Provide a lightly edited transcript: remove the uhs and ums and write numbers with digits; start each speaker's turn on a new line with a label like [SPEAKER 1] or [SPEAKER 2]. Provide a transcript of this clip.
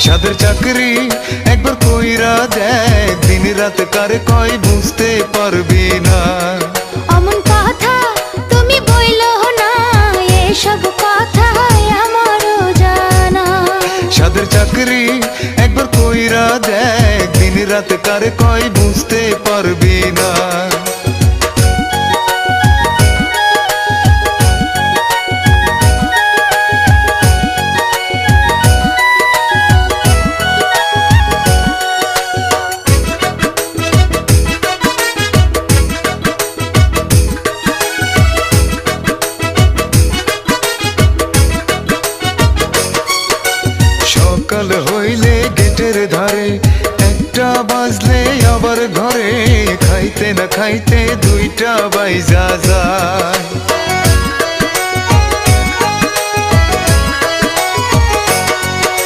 [SPEAKER 1] সাদের চাকরি একবার কইরা দেখ, দিন রাত কারে কয় বুঝতে পারবি না।
[SPEAKER 2] অমন কথা তুমি বইলো না, এসব কথা আমারও জানা।
[SPEAKER 1] সাদের চাকরি একবার কইরা দেখ, দিন রাত কারে কয় বুঝতে পারবি না। সকাল হইলে গেটের ধারে, একটা বাজলে আবার ঘরে, খাইতে না খাইতে দুইটা বাইজা যায়।